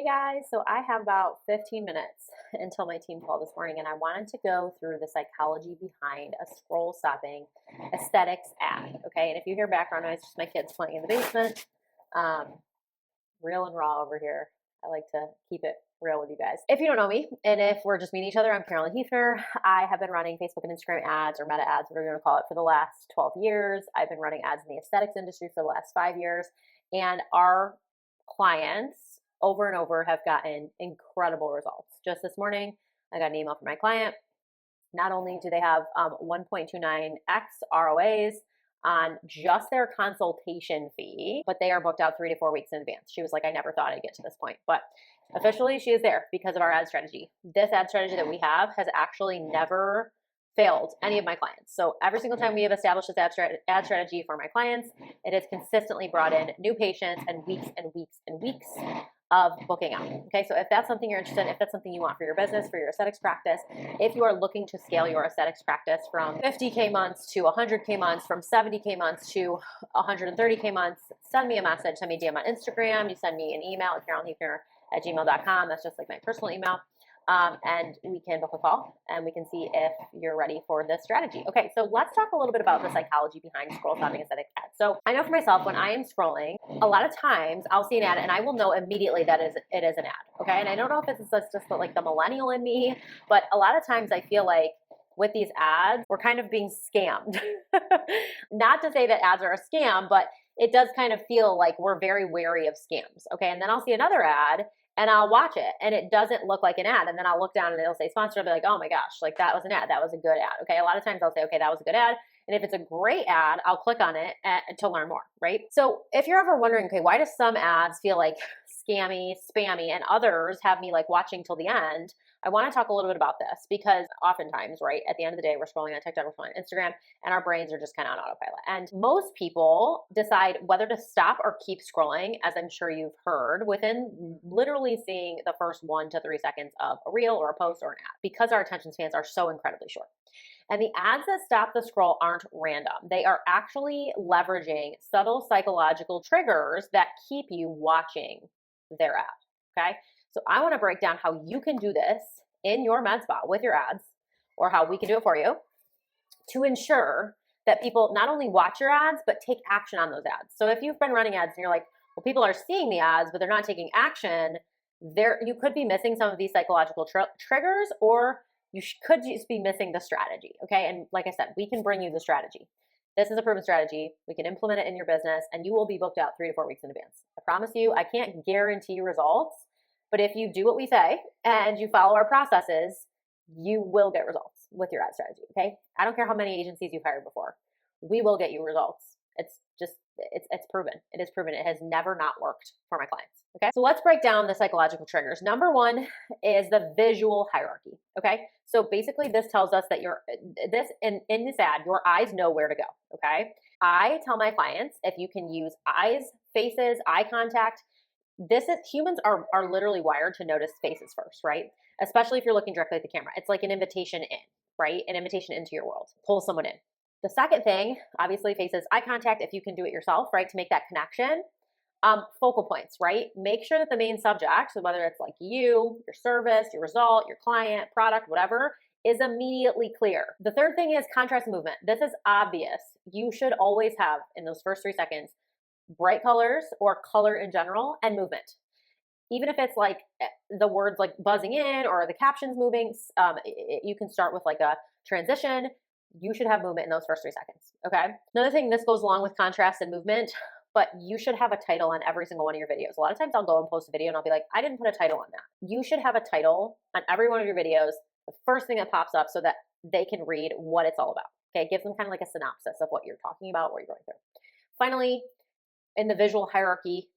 Hey guys, so I have about 15 minutes until my team call this morning, and I wanted to go through the psychology behind a scroll stopping aesthetics ad. Okay, and if you hear background noise, just my kids playing in the basement. Um, Real and raw over here. I like to keep it real with you guys. If you don't know me, and if we're just meeting each other, I'm Carolyn Hefner. I have been running Facebook and Instagram ads, or meta ads, whatever you want to call it, for the last 12 years. I've been running ads in the aesthetics industry for the last 5 years, and our clients over and over have gotten incredible results. Just this morning, I got an email from my client. Not only do they have 1.29x ROAs on just their consultation fee, but they are booked out 3 to 4 weeks in advance. She was like, I never thought I'd get to this point, but officially she is there because of our ad strategy. This ad strategy that we have has actually never failed any of my clients. So every single time we have established this ad strategy for my clients, it has consistently brought in new patients and weeks and weeks and weeks of booking out. Okay, so if that's something you're interested in, if that's something you want for your business, for your aesthetics practice, if you are looking to scale your aesthetics practice from 50K months to 100K months, from 70K months to 130K months, send me a message, send me a DM on Instagram, you send me an email at carolynhefner@gmail.com. That's just like my personal email. And we can book a call and we can see if you're ready for this strategy. Okay, so let's talk a little bit about the psychology behind scroll stopping aesthetic ads. So I know for myself, when I am scrolling, a lot of times I'll see an ad and I will know immediately that it is an ad. Okay, and I don't know if it's just like the millennial in me, but a lot of times I feel like with these ads, we're kind of being scammed. Not to say that ads are a scam, but it does kind of feel like we're very wary of scams. Okay, and then I'll see another ad and I'll watch it and it doesn't look like an ad. And then I'll look down and it'll say sponsored. I'll be like, oh my gosh, like that was an ad. That was a good ad. Okay. A lot of times I'll say, okay, that was a good ad. And if it's a great ad, I'll click on it to learn more, right? So if you're ever wondering, okay, why do some ads feel like scammy, spammy, and others have me like watching till the end, I want to talk a little bit about this because oftentimes, right, at the end of the day, we're scrolling on TikTok, we're scrolling on Instagram, and our brains are just kind of on autopilot. And most people decide whether to stop or keep scrolling, as I'm sure you've heard, within literally seeing the first 1 to 3 seconds of a reel or a post or an ad, because our attention spans are so incredibly short. And the ads that stop the scroll aren't random. They are actually leveraging subtle psychological triggers that keep you watching their ad, okay? So I want to break down how you can do this in your Medspa with your ads, or how we can do it for you, to ensure that people not only watch your ads, but take action on those ads. So if you've been running ads and you're like, well, people are seeing the ads, but they're not taking action, you could be missing some of these psychological triggers, or you could just be missing the strategy, okay? And like I said, we can bring you the strategy. This is a proven strategy. We can implement it in your business, and you will be booked out 3 to 4 weeks in advance. I promise you, I can't guarantee results, but if you do what we say and you follow our processes, you will get results with your ad strategy, okay? I don't care how many agencies you've hired before. We will get you results. It's proven. It is proven. It has never not worked for my clients, okay? So let's break down the psychological triggers. Number 1 is the visual hierarchy, okay? So basically this tells us that in this ad, your eyes know where to go, okay? I tell my clients, if you can use eyes, faces, eye contact, humans are literally wired to notice faces first, right? Especially if you're looking directly at the camera. It's like an invitation in, right? An invitation into your world. Pull someone in. The second thing, obviously, faces, eye contact, if you can do it yourself, right? To make that connection. Focal points, right? Make sure that the main subject, so whether it's like you, your service, your result, your client, product, whatever, is immediately clear. The third thing is contrast movement. This is obvious. You should always have, in those first 3 seconds, bright colors or color in general and movement. Even if it's like the words like buzzing in or the captions moving, you can start with like a transition. You should have movement in those first 3 seconds, okay? Another thing, this goes along with contrast and movement, but you should have a title on every single one of your videos. A lot of times I'll go and post a video and I'll be like, I didn't put a title on that. You should have a title on every one of your videos, the first thing that pops up, so that they can read what it's all about, okay? It gives them kind of like a synopsis of what you're talking about, what you're going through. Finally, in the visual hierarchy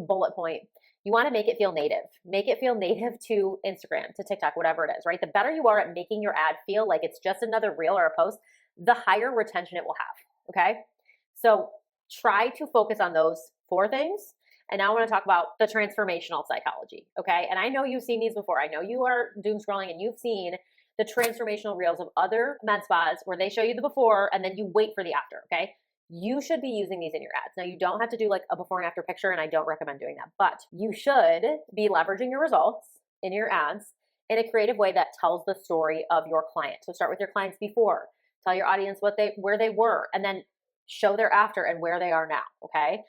bullet point, you want to make it feel native. Make it feel native to Instagram, to TikTok, whatever it is, right? The better you are at making your ad feel like it's just another reel or a post, the higher retention it will have, okay? So try to focus on those 4 things. And now I want to talk about the transformational psychology, okay? And I know you've seen these before. I know you are doom scrolling and you've seen the transformational reels of other med spas where they show you the before and then you wait for the after, okay? you should be using these in your ads. Now, you don't have to do like a before and after picture, and I don't recommend doing that, but you should be leveraging your results in your ads in a creative way that tells the story of your client. So start with your clients before, tell your audience where they were, and then show their after and where they are now, okay?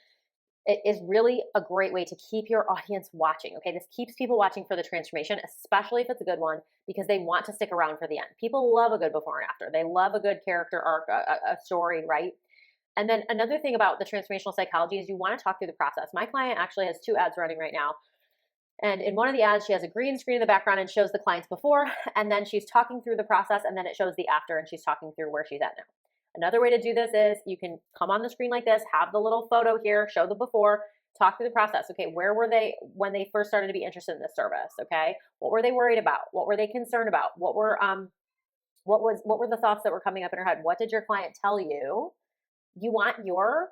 It is really a great way to keep your audience watching, okay? This keeps people watching for the transformation, especially if it's a good one, because they want to stick around for the end. People love a good before and after. They love a good character arc, a story, right? And then another thing about the transformational psychology is you want to talk through the process. My client actually has 2 ads running right now. And in one of the ads, she has a green screen in the background and shows the clients before, and then she's talking through the process, and then it shows the after, and she's talking through where she's at now. Another way to do this is you can come on the screen like this, have the little photo here, show the before, talk through the process. Okay, where were they when they first started to be interested in this service? Okay, what were they worried about? What were they concerned about? What were the thoughts that were coming up in her head? What did your client tell you? You want your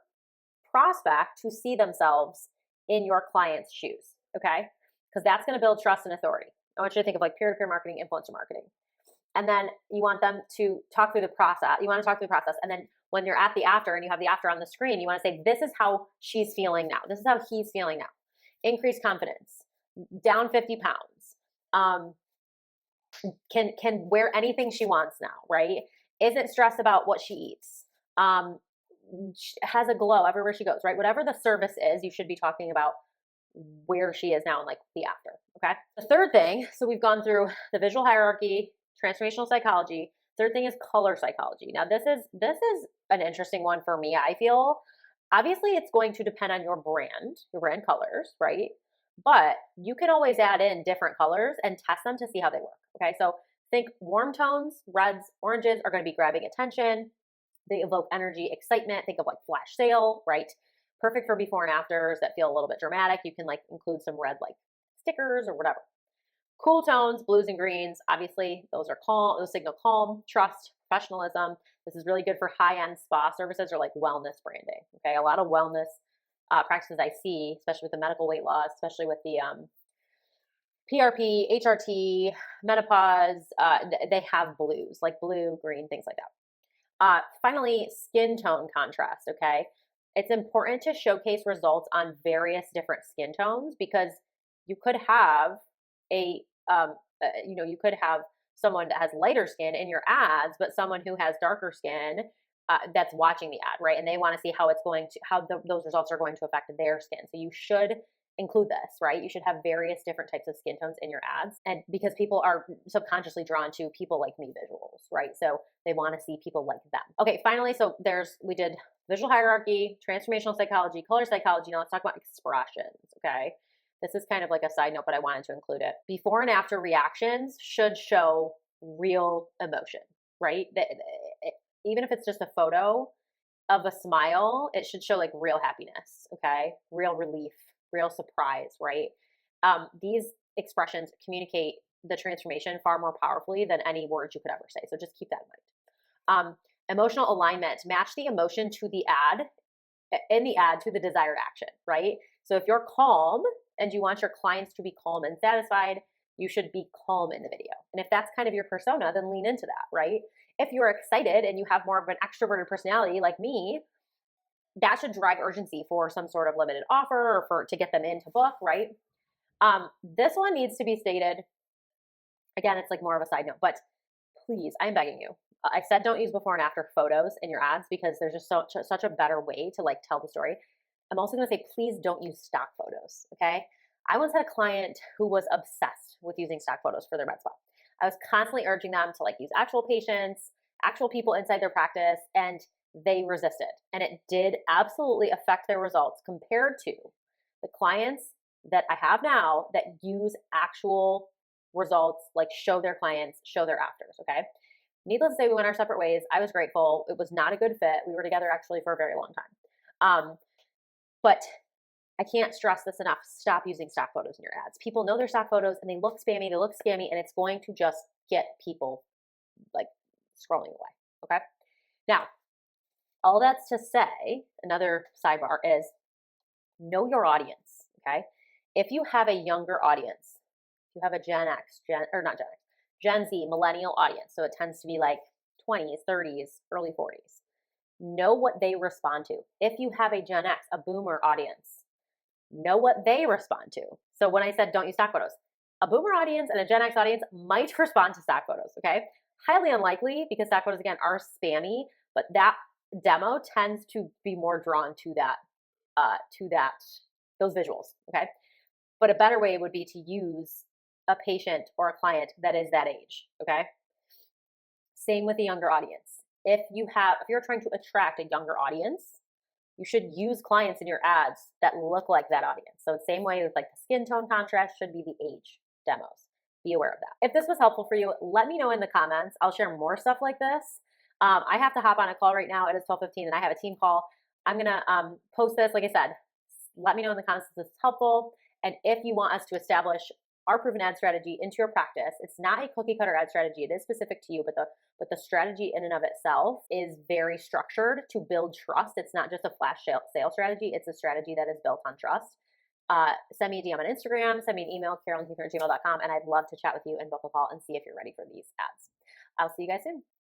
prospect to see themselves in your client's shoes, okay? Because that's going to build trust and authority. I want you to think of like peer-to-peer marketing, influencer marketing. And then you want them to talk through the process. You want to talk through the process. And then when you're at the after and you have the after on the screen, you want to say, this is how she's feeling now. This is how he's feeling now. Increased confidence, down 50 pounds, can wear anything she wants now, right? Isn't stressed about what she eats. Has a glow everywhere she goes, right? Whatever the service is, you should be talking about where she is now and like the after, okay? The third thing, so we've gone through the visual hierarchy, transformational psychology. Third thing is color psychology. Now this is an interesting one for me, I feel. Obviously, it's going to depend on your brand colors, right? But you can always add in different colors and test them to see how they work, okay? So think warm tones, reds, oranges are going to be grabbing attention. They evoke energy, excitement. Think of like flash sale, right? Perfect for before and afters that feel a little bit dramatic. You can like include some red like stickers or whatever. Cool tones, blues and greens. Obviously, those are calm. Those signal calm, trust, professionalism. This is really good for high-end spa services or like wellness branding. Okay, a lot of wellness practices I see, especially with the medical weight loss, especially with the PRP, HRT, menopause. They have blues, like blue, green, things like that. Finally, skin tone contrast, okay? It's important to showcase results on various different skin tones because you could have you could have someone that has lighter skin in your ads, but someone who has darker skin that's watching the ad, right? And they want to see how those results are going to affect their skin. So you should include this, right? You should have various different types of skin tones in your ads. And because people are subconsciously drawn to people like me visuals, right? So they want to see people like them. Okay, finally, so we did visual hierarchy, transformational psychology, color psychology. Now let's talk about expressions, okay? This is kind of like a side note, but I wanted to include it. Before and after reactions should show real emotion, right? Even if it's just a photo of a smile, it should show like real happiness, okay? Real relief, real surprise, right? These expressions communicate the transformation far more powerfully than any words you could ever say. So just keep that in mind. Emotional alignment, match the emotion to the ad, to the desired action, right? So if you're calm and you want your clients to be calm and satisfied, you should be calm in the video. And if that's kind of your persona, then lean into that, right? If you're excited and you have more of an extroverted personality like me, that should drive urgency for some sort of limited offer or to get them in to book, right? This one needs to be stated. Again, it's like more of a side note, but please, I'm begging you. I said don't use before and after photos in your ads because there's just such a better way to like tell the story. I'm also going to say, please don't use stock photos, okay? I once had a client who was obsessed with using stock photos for their med spa. I was constantly urging them to like use actual patients, actual people inside their practice, and they resisted. And it did absolutely affect their results compared to the clients that I have now that use actual results, like show their clients, show their afters, okay? Needless to say, we went our separate ways. I was grateful. It was not a good fit. We were together actually for a very long time. But I can't stress this enough. Stop using stock photos in your ads. People know they're stock photos and they look spammy, and it's going to just get people like scrolling away, okay? Now, all that's to say, another sidebar is know your audience, okay? If you have a younger audience, you have a Gen Z, millennial audience, so it tends to be like 20s, 30s, early 40s. know what they respond to. If you have a Gen X, a boomer audience, know what they respond to. So when I said don't use stock photos, a boomer audience and a Gen X audience might respond to stock photos, okay? Highly unlikely because stock photos, again, are spammy, but that demo tends to be more drawn to those visuals, okay? But a better way would be to use a patient or a client that is that age, okay? Same with the younger audience. If you're trying to attract a younger audience, you should use clients in your ads that look like that audience. So the same way with like the skin tone contrast should be the age demos. Be aware of that. If this was helpful for you, let me know in the comments. I'll share more stuff like this. I have to hop on a call right now. It is 12:15 and I have a team call. I'm going to post this. Like I said, let me know in the comments if this is helpful. And if you want us to establish our proven ad strategy into your practice, it's not a cookie cutter ad strategy. It is specific to you, but the strategy in and of itself is very structured to build trust. It's not just a flash sale strategy. It's a strategy that is built on trust. Send me a DM on Instagram, send me an email, carolynkeefer@gmail.com, and I'd love to chat with you and book a call and see if you're ready for these ads. I'll see you guys soon.